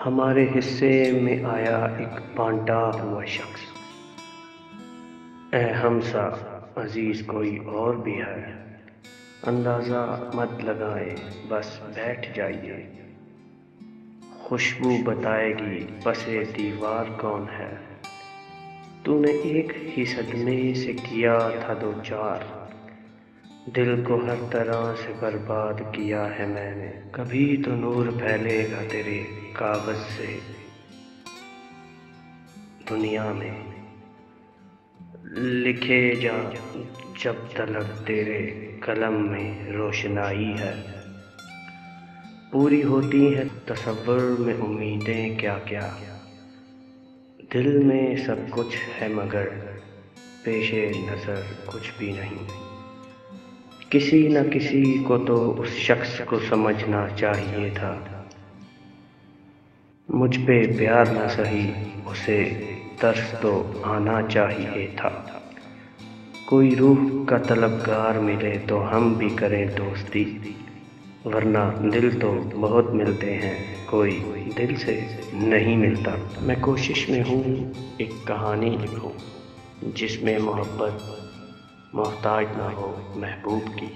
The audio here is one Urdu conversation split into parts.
ہمارے حصے میں آیا ایک بانٹا ہوا شخص، اے ہم سا عزیز کوئی اور بھی ہے، اندازہ مت لگائیں بس بیٹھ جائیے، خوشبو بتائے گی پسِ دیوار کون ہے، تو نے ایک ہی صدمے سے کیا تھا دو چار، دل کو ہر طرح سے برباد کیا ہے میں نے، کبھی تو نور پھیلے گا تیرے کاغذ سے دنیا میں، لکھے جا جب تلک تیرے قلم میں روشنائی ہے، پوری ہوتی ہیں تصور میں امیدیں کیا کیا، دل میں سب کچھ ہے مگر پیش نظر کچھ بھی نہیں، کسی نہ کسی کو تو اس شخص کو سمجھنا چاہیے تھا، مجھ پہ پیار نہ سہی اسے ترس تو آنا چاہیے تھا، کوئی روح کا طلبگار ملے تو ہم بھی کریں دوستی، ورنہ دل تو بہت ملتے ہیں کوئی دل سے نہیں ملتا، میں کوشش میں ہوں ایک کہانی لکھوں جس میں محبت محتاج نہ ہو محبوب کی،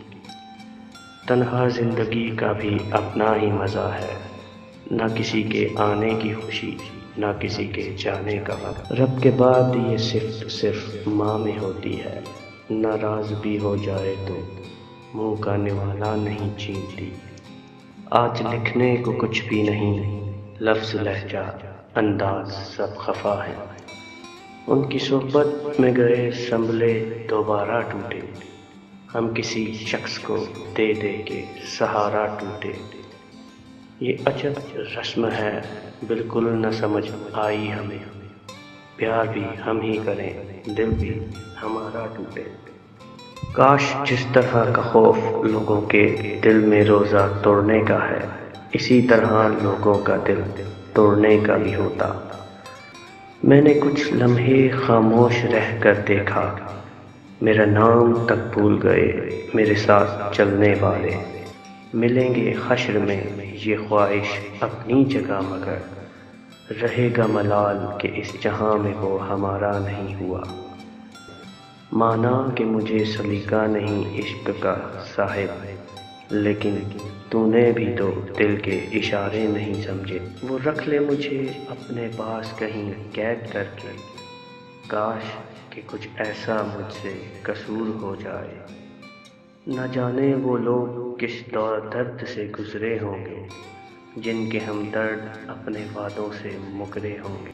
تنہا زندگی کا بھی اپنا ہی مزہ ہے، نہ کسی کے آنے کی خوشی نہ کسی کے جانے کا غم، رب کے بعد یہ صرف ماں میں ہوتی ہے، ناراض بھی ہو جائے تو منہ کا نوالا نہیں چھینتی، آج لکھنے کو کچھ بھی نہیں، لفظ لہجہ انداز سب خفا ہے، ان کی صحبت میں گئے سنبھلے دوبارہ ٹوٹے، ہم کسی شخص کو دے دے کے سہارا ٹوٹے، یہ عجب رسم ہے بالکل نہ سمجھ آئی ہمیں، پیار بھی ہم ہی کریں دل بھی ہمارا ٹوٹے، کاش جس طرح کا خوف لوگوں کے دل میں روزہ توڑنے کا ہے اسی طرح لوگوں کا دل توڑنے کا بھی ہوتا، میں نے کچھ لمحے خاموش رہ کر دیکھا، میرا نام تک بھول گئے میرے ساتھ چلنے والے، ملیں گے حشر میں یہ خواہش اپنی جگہ مگر رہے گا ملال کہ اس جہاں میں وہ ہمارا نہیں ہوا، مانا کہ مجھے سلیقہ نہیں عشق کا صاحب، لیکن تو نے بھی تو دل کے اشارے نہیں سمجھے، وہ رکھ لے مجھے اپنے پاس کہیں قید کر کے، کاش کہ کچھ ایسا مجھ سے قصور ہو جائے، نہ جانے وہ لوگ کس درد سے گزرے ہوں گے جن کے ہم درد اپنے وعدوں سے مکرے ہوں گے۔